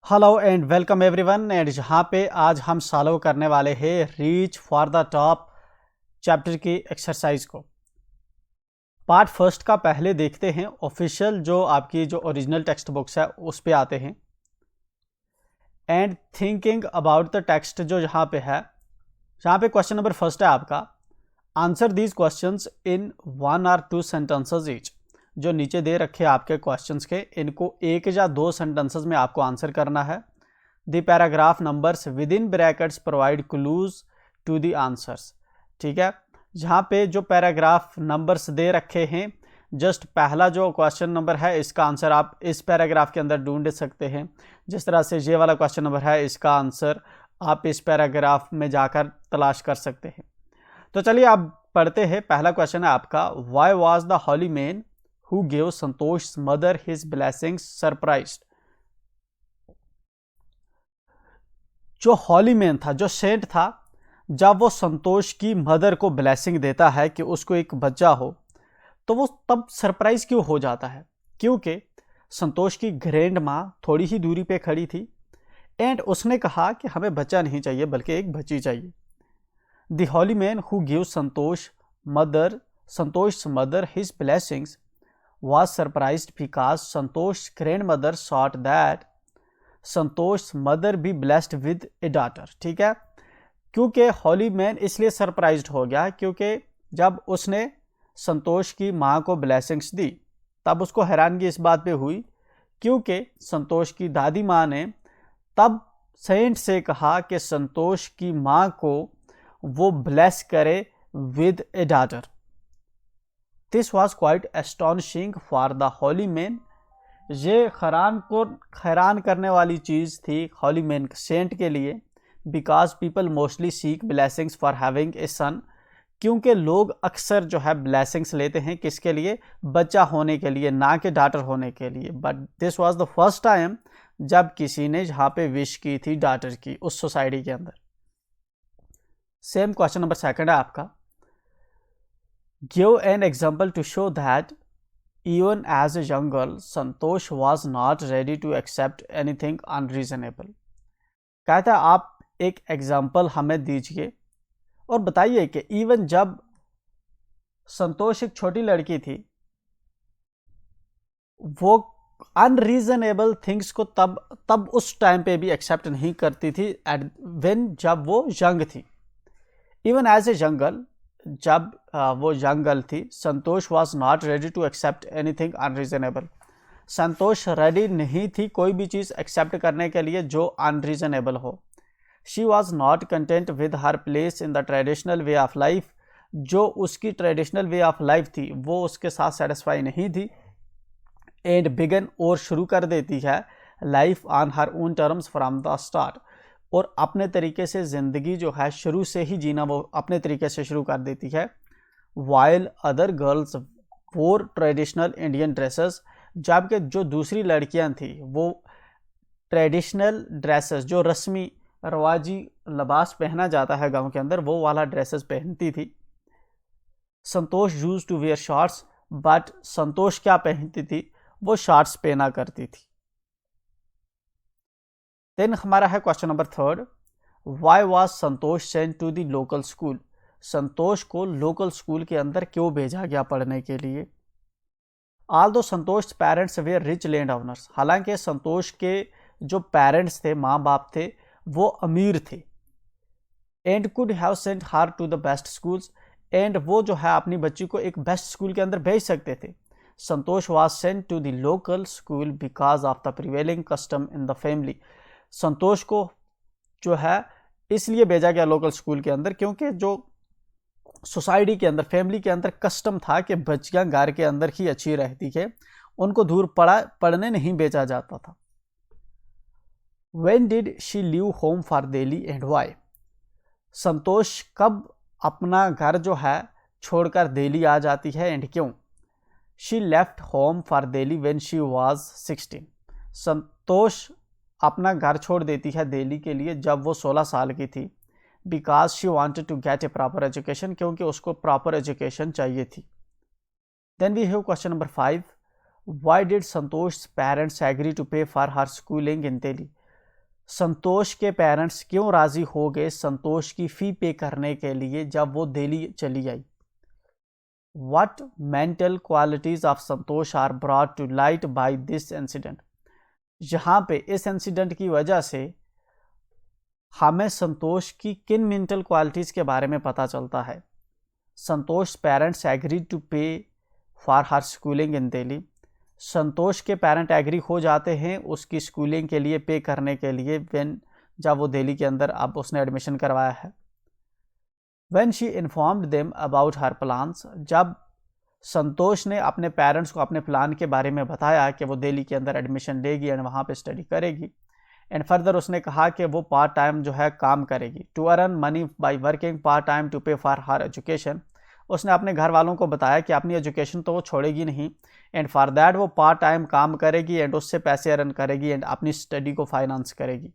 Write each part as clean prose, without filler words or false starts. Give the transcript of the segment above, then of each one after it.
Hello and welcome everyone. And जहाँ पे आज हम सॉल्व करने वाले हैं reach for the top chapter की एक्सरसाइज को। पार्ट फर्स्ट का पहले देखते हैं। ऑफिशियल जो आपकी जो ओरिजिनल टेक्स्ट बुक्स है उस पे आते हैं and thinking about the text जो यहाँ पे है, जहाँ पे क्वेश्चन नंबर फर्स्ट है आपका, answer these questions in 1 or 2 sentences each. जो नीचे दे रखे आपके क्वेश्चंस के, इनको 1 या 2 सेंटेंसेस में आपको आंसर करना है। The paragraph numbers within brackets provide clues to the answers. ठीक है, जहाँ पे जो पैराग्राफ नंबर्स दे रखे हैं, जस्ट पहला जो क्वेश्चन नंबर है इसका आंसर आप इस पैराग्राफ के अंदर ढूंढ सकते हैं। जिस तरह से ये वाला क्वेश्चन नंबर है, इसका आंसर आप इस पैराग्राफ में जाकर तलाश कर सकते हैं। तो चलिए आप पढ़ते हैं। पहला क्वेश्चन है आपका, why was the holy man who give Santosh mother his blessings surprised. जो हॉली मैन था, जो सेंट था, जब वो संतोष की मदर को ब्लेसिंग देता है कि उसको एक बच्चा हो, तो वो तब सरप्राइज क्यों हो जाता है? क्योंकि संतोष की ग्रैंड माँ थोड़ी ही दूरी पे खड़ी थी एंड उसने कहा कि हमें बच्चा नहीं चाहिए बल्कि एक बच्ची चाहिए। The holy man who give Santosh mother his blessings was surprised because Santosh's grandmother sought that Santosh's mother be blessed with a daughter। ठीक है, क्योंकि हॉली मैन इसलिए सरप्राइज्ड हो गया क्योंकि जब उसने संतोष की माँ को ब्लेसिंग्स दी तब उसको हैरानगी इस बात पे हुई क्योंकि संतोष की दादी माँ ने तब सेंट से कहा कि संतोष की माँ को वो ब्लेस करे with A daughter. This was quite astonishing for the holy man। ये हैरान करने वाली चीज़ थी हॉली मैन सेंट के लिए। Because people mostly seek blessings for having a son. क्योंकि लोग अक्सर जो है ब्लेसिंग्स लेते हैं किसके लिए? बच्चा होने के लिए, ना कि डॉटर होने के लिए। But this was the first time जब किसी ने यहाँ पे विश की थी डॉटर की उस सोसाइटी के अंदर। सेम क्वेश्चन नंबर सेकंड है आपका, Give an example to show that even as a young girl, Santosh was not ready to accept anything unreasonable। कहता है आप एक एग्जाम्पल हमें दीजिए और बताइए कि इवन जब संतोष एक छोटी लड़की थी, वो अनरीजनेबल थिंग्स को तब उस टाइम पे भी एक्सेप्ट नहीं करती थी जब वो यंग थी। Even as a young girl, जब वो यंग गर्ल थी, Santosh was not ready to accept anything unreasonable. Santosh ready नहीं थी कोई भी चीज़ एक्सेप्ट करने के लिए जो अनरीजनेबल हो। She was not content with her place in the traditional way of life. जो उसकी ट्रेडिशनल वे ऑफ लाइफ थी वो उसके साथ सेटिस्फाई नहीं थी एंड बिगन और शुरू कर देती है life on her own terms from the start. और अपने तरीके से ज़िंदगी जो है शुरू से ही जीना वो अपने तरीके से शुरू कर देती है। वाइल अदर गर्ल्स वोर ट्रेडिशनल इंडियन ड्रेसेस। जबकि जो दूसरी लड़कियां थी वो ट्रेडिशनल ड्रेसेस, जो रस्मी रवाजी लिबास पहना जाता है गांव के अंदर, वो वाला ड्रेसेस पहनती थी। Santosh used to wear shorts, but Santosh क्या पहनती थी? वो शॉर्ट्स पहना करती थी। देन हमारा है question number third, why was Santosh sent to the local school. Santosh को लोकल स्कूल के अंदर क्यों भेजा गया पढ़ने के लिए? Although Santosh parents were rich land owners. हालांकि संतोष के जो पेरेंट्स थे, माँ बाप थे, वो अमीर थे and could have sent her to the best schools. एंड वो जो है अपनी बच्ची को एक बेस्ट स्कूल के अंदर भेज सकते थे। Santosh was sent to the local school because of the prevailing custom in the family. Santosh को जो है इसलिए भेजा गया लोकल स्कूल के अंदर क्योंकि जो सोसाइटी के अंदर, फैमिली के अंदर कस्टम था कि बच्चियां घर के अंदर ही अच्छी रहती है, उनको दूर पढ़ने नहीं भेजा जाता था। When did she leave home for Delhi and why? संतोष कब अपना घर जो है छोड़कर दिल्ली आ जाती है एंड क्यों? She left home for Delhi when she was 16। संतोष अपना घर छोड़ देती है दिल्ली के लिए जब वो 16 साल की थी। Because she wanted to get a proper education, क्योंकि उसको प्रॉपर एजुकेशन चाहिए थी। Then we have question number 5, why did Santosh parents agree to pay for her schooling in Delhi. Santosh के पेरेंट्स क्यों राजी हो गए संतोष की फी पे करने के लिए जब वो दिल्ली चली आई? What mental qualities of Santosh are brought to light by this incident? यहाँ पे इस इंसिडेंट की वजह से हमें संतोष की किन मेंटल क्वालिटीज के बारे में पता चलता है? Santosh parents agree to pay for her schooling in Delhi. Santosh के पेरेंट एग्री हो जाते हैं उसकी स्कूलिंग के लिए पे करने के लिए जब वो दिल्ली के अंदर अब उसने एडमिशन करवाया है। When she informed them about her plans, जब संतोष ने अपने पेरेंट्स को अपने प्लान के बारे में बताया कि वो दिल्ली के अंदर एडमिशन लेगी एंड वहाँ पे स्टडी करेगी, एंड फर्दर उसने कहा कि वो पार्ट टाइम जो है काम करेगी to earn money by working part time to pay for her education. उसने अपने घर वालों को बताया कि अपनी एजुकेशन तो वो छोड़ेगी नहीं एंड फॉर दैट वो पार्ट टाइम काम करेगी एंड उससे पैसे अर्न करेगी एंड अपनी स्टडी को फाइनेंस करेगी।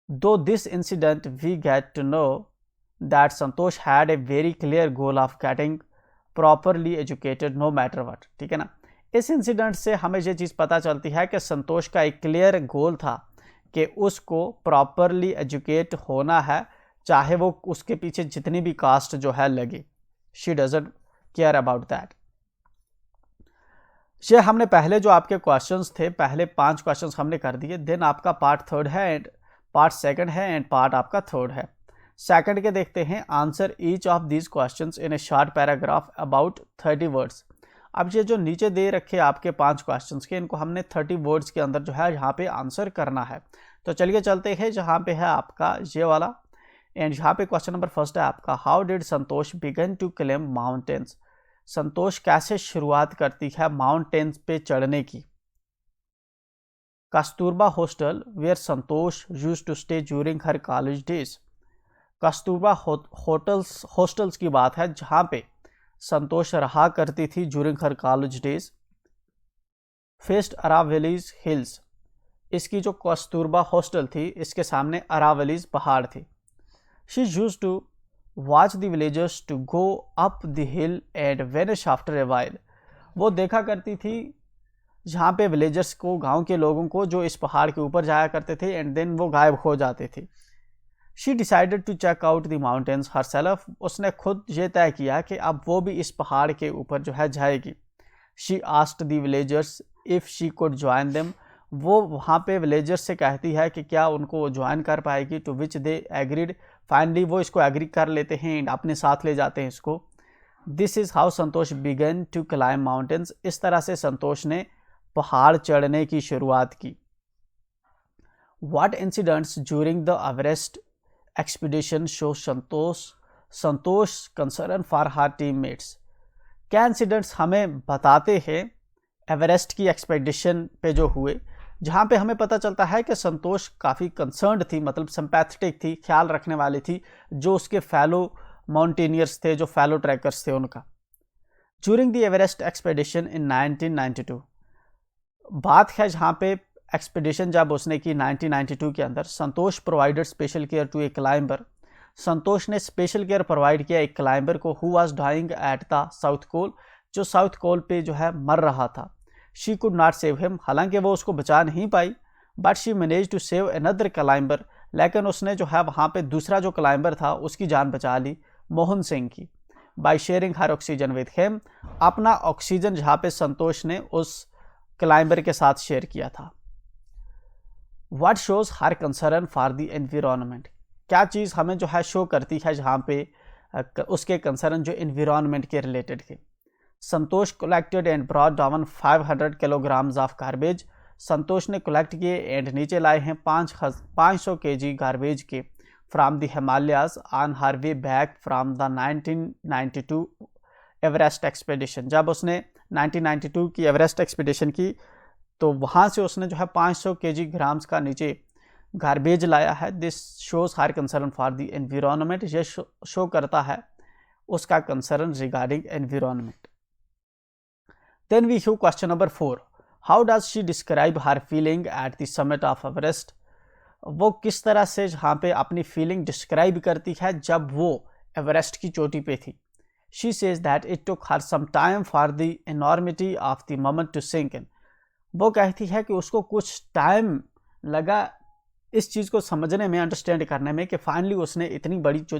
Through this incident we get to know that Santosh had a very clear goal of getting properly educated no matter what। ठीक है ना, इस इंसिडेंट से हमें ये चीज़ पता चलती है कि संतोष का एक क्लियर गोल था कि उसको प्रॉपरली एजुकेट होना है चाहे वो उसके पीछे जितनी भी कास्ट जो है लगे। She doesn't care about that. ये हमने पहले जो आपके क्वेश्चंस थे पहले 5 क्वेश्चंस हमने कर दिए, देन आपका पार्ट 3 है एंड पार्ट 2 है एंड पार्ट आपका 3 है। सेकंड के देखते हैं, answer each of these questions in A short paragraph about 30 words. अब ये जो नीचे दे रखे आपके 5 क्वेश्चंस के इनको हमने 30 वर्ड्स के अंदर जो है यहाँ पे आंसर करना है। तो चलिए चलते हैं, जहाँ पे है आपका ये वाला एंड यहाँ पे क्वेश्चन नंबर 1 है आपका, how did Santosh begin to climb mountains. Santosh कैसे शुरुआत करती है माउंटेन्स पे चढ़ने की? Kasturba hostel where Santosh used to stay during her college days. Kasturba hostels की बात है जहाँ पे संतोष रहा करती थी during her college days. Faced Aravallis hills, इसकी जो कस्तूरबा हॉस्टल थी इसके सामने अरावलीज पहाड़ थी। She used to watch the villagers to go up the hill and vanish after a while. वो देखा करती थी जहाँ पे विलेजर्स को, गांव के लोगों को जो इस पहाड़ के ऊपर जाया करते थे एंड देन वो गायब हो जाते थे। She decided to check out the mountains herself, उसने खुद ये तय किया कि अब वो भी इस पहाड़ के ऊपर जो है जाएगी। She asked the villagers if she could join them, वो वहाँ पे विलेजर्स से कहती है कि क्या उनको ज्वाइन कर पाएगी, to which they agreed. Finally वो इसको एग्री कर लेते हैं एंड अपने साथ ले जाते हैं इसको। This is how Santosh begin to climb mountains, इस तरह से संतोष ने पहाड़ चढ़ने की शुरुआत की। What incidents during the Everest expedition show Santosh concern for her teammates. क्या इंसिडेंट्स हमें बताते हैं एवरेस्ट की एक्सपीडिशन पे जो हुए, जहाँ पे हमें पता चलता है कि संतोष काफ़ी कंसर्न्ड थी, मतलब सिंपैथेटिक थी, ख्याल रखने वाली थी जो उसके फेलो माउंटेनियर्स थे, जो फेलो ट्रैकर्स थे उनका। ड्यूरिंग द एवरेस्ट एक्सपीडिशन इन 1992, बात है जहाँ पे एक्सपीडिशन जब उसने की 1992 के अंदर, Santosh provided special care to a climber. Santosh ने स्पेशल केयर प्रोवाइड किया एक क्लाइंबर को who was dying at the South Col, जो साउथ कोल पे जो है मर रहा था। She could not save him, हालांकि वो उसको बचा नहीं पाई, but she manage to save another climber, लेकिन उसने जो है वहाँ पे दूसरा जो क्लाइंबर था उसकी जान बचा ली, मोहन सिंह की, by sharing her oxygen with him, अपना ऑक्सीजन जहाँ पे संतोष ने उस क्लाइंबर के साथ शेयर किया था। What shows her concern for the environment, क्या चीज़ हमें जो है शो करती है जहाँ पे उसके कंसर्न जो एनवायरनमेंट के रिलेटेड थे। Santosh collected and brought down 500 kilograms of garbage, Santosh ने कलेक्ट किए एंड नीचे लाए हैं 500 kg गार्बेज के from the Himalayas on her way back from the 1992 Everest expedition. जब उसने 1992 की एवरेस्ट एक्सपीडिशन की तो वहाँ से उसने जो है 500 kg ग्राम्स का नीचे गार्बेज लाया है। This shows her concern for the environment, ये शो करता है उसका concern regarding environment. Then we have question number 4, how does she describe her feeling at the summit of Everest. वो किस तरह से जहाँ पे अपनी फीलिंग डिस्क्राइब करती है जब वो एवरेस्ट की चोटी पे थी। She says that it took her some time for the enormity of the moment to sink in. वो कहती है कि उसको कुछ टाइम लगा इस चीज़ को समझने में, अंडरस्टैंड करने में कि फाइनली उसने इतनी बड़ी जो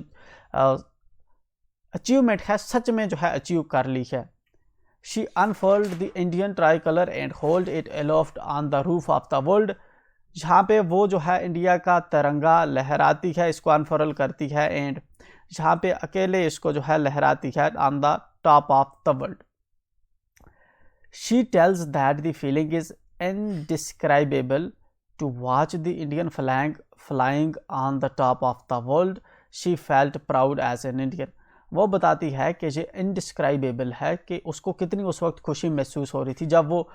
अचीवमेंट है सच में जो है अचीव कर ली है। She unfold the Indian tricolour and hold it aloft on the roof of the world, जहाँ पे वो जो है इंडिया का तिरंगा लहराती है, इसको अनफर्ल करती है, एंड जहाँ पे अकेले इसको जो है लहराती है on the top of the world. She tells that the feeling is indescribable to watch the Indian flag flying on the top of the world, she felt proud as an Indian. वो बताती है कि ये indescribable है कि उसको कितनी उस वक्त खुशी महसूस हो रही थी जब वो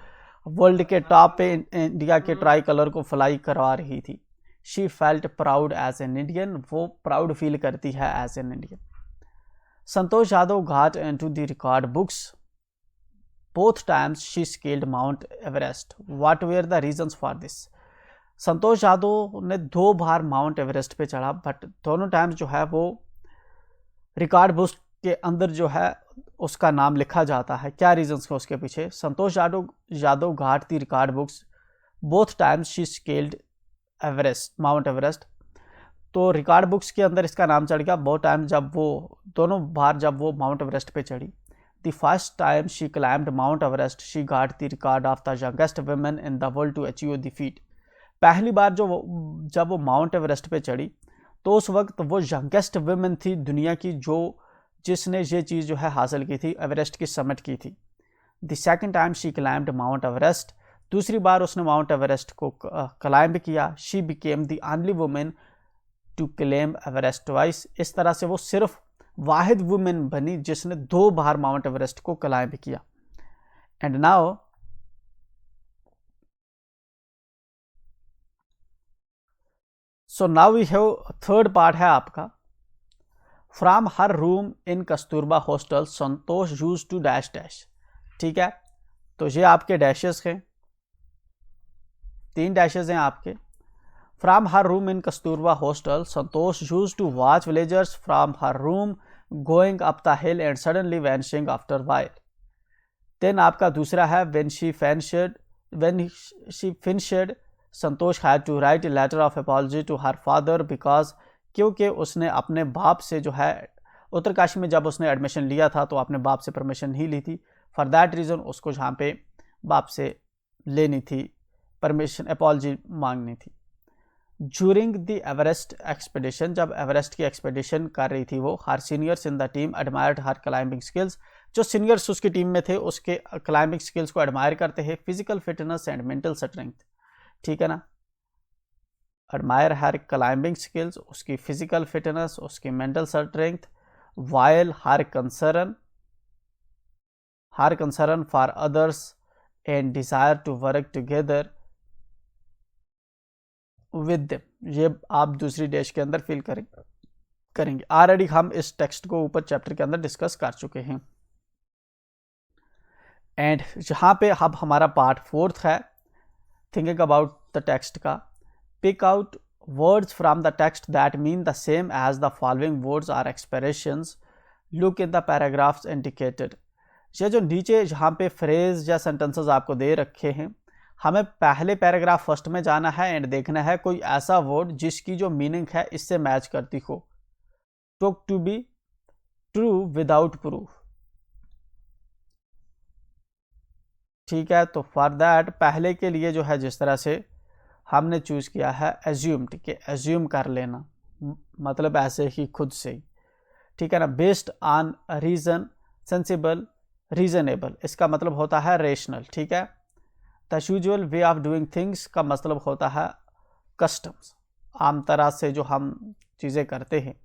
वर्ल्ड के टॉप पे इंडिया के ट्राई कलर को फ्लाई करवा रही थी। She felt proud as an Indian, वो प्राउड फील करती है as an Indian. Santosh Yadav got into the record books both times she scaled Mount Everest, what were the reasons for this. Santosh Yadav ने 2 बार माउंट एवरेस्ट पे चढ़ा, बट दोनों टाइम्स जो है वो रिकॉर्ड बुक्स के अंदर जो है उसका नाम लिखा जाता है। क्या रीजंस है उसके पीछे? Santosh Yadav got the record books both times she scaled Everest, Mount Everest. तो रिकॉर्ड बुक्स के अंदर इसका नाम चढ़ गया बोथ टाइम, जब वो दोनों बार जब वो माउंट एवरेस्ट पे चढ़ी। The first time she climbed Mount Everest she got the record of the youngest women in the world to achieve the feat. पहली बार जब वो माउंट एवरेस्ट पे चढ़ी तो उस वक्त वो यंगेस्ट वुमेन थी दुनिया की जिसने ये चीज़ जो है हासिल की थी, एवरेस्ट की समिट की थी। The second time she climbed Mount Everest, दूसरी बार उसने माउंट एवरेस्ट को क्लाइंब किया। She became the only women to claim Everest twice, इस तरह से वो सिर्फ वाहिद वुमेन बनी जिसने 2 बार माउंट एवरेस्ट को क्लाइंब किया। And now so now we have third part है आपका। From her room in Kasturba hostel Santosh use to dash dash. ठीक है, तो ये आपके डैशेस हैं, 3 डैशेस हैं आपके। From her room in Kasturba hostel Santosh use to watch villagers from her room going up the hill and suddenly vanishing after while. Then आपका दूसरा है when she finished Santosh had to write a letter of apology to her father because, क्योंकि उसने अपने बाप से जो है उत्तरकाशी में जब उसने एडमिशन लिया था तो अपने बाप से परमिशन नहीं ली थी। फॉर दैट रीज़न उसको जहाँ पे बाप से लेनी थी परमिशन, अपॉलजी मांगनी थी। ज्यूरिंग द एवरेस्ट एक्सपेडिशन, जब एवरेस्ट की एक्सपेडिशन कर रही थी वो, her seniors in the team admired her climbing skills, जो सीनियर्स उसकी टीम में थे उसके क्लाइंबिंग स्किल्स को एडमायर करते हैं। Physical fitness and mental strength, ठीक है ना, एडमायर हर क्लाइंबिंग स्किल्स, उसकी फिजिकल फिटनेस, उसकी mental strength, while her concern for others and desire to work together with them. ये आप दूसरी डैश के अंदर फील करेंगे। ऑलरेडी हम इस टेक्स्ट को ऊपर चैप्टर के अंदर डिस्कस कर चुके हैं। एंड यहाँ पे अब हमारा पार्ट 4th है, थिंकिंग अबाउट द टेक्स्ट का। Pick out words from the text that mean the same as the following words or expressions, look in the paragraphs indicated. ये जो नीचे यहाँ पे फ्रेज या सेंटेंसेस आपको दे रखे हैं, हमें पहले पैराग्राफ फर्स्ट में जाना है एंड देखना है कोई ऐसा वर्ड जिसकी जो मीनिंग है इससे मैच करती हो। Took to be true without proof, ठीक है। तो फॉर दैट पहले के लिए जो है जिस तरह से हमने चूज किया है एज्यूम्ड, कि एज्यूम कर लेना, मतलब ऐसे ही खुद से ही, ठीक है ना। Based on reason, sensible, reasonable, इसका मतलब होता है रेशनल, ठीक है। The usual way of doing things का मतलब होता है कस्टम्स, आम तरह से जो हम चीज़ें करते हैं।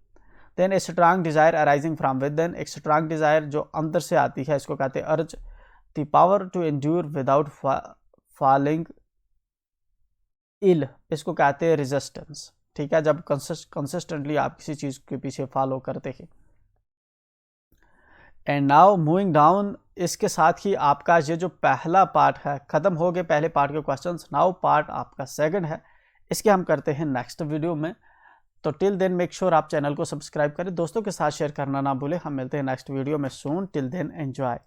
Then a strong desire arising from within, एक स्ट्रांग डिज़ायर जो अंदर से आती है इसको कहते हैं अर्ज। The power to endure without falling ill, इसको कहते हैं रेजिस्टेंस, ठीक है, जब कंसिस्टेंटली आप किसी चीज़ के पीछे फॉलो करते हैं। एंड नाउ मूविंग डाउन, इसके साथ ही आपका ये जो पहला पार्ट है ख़त्म हो गए पहले पार्ट के क्वेश्चंस। नाउ पार्ट आपका सेकंड है, इसके हम करते हैं नेक्स्ट वीडियो में। तो टिल देन मेक श्योर आप चैनल को सब्सक्राइब करें, दोस्तों के साथ शेयर करना ना भूलें। हम मिलते हैं नेक्स्ट वीडियो में सून, टिल देन एंजॉय।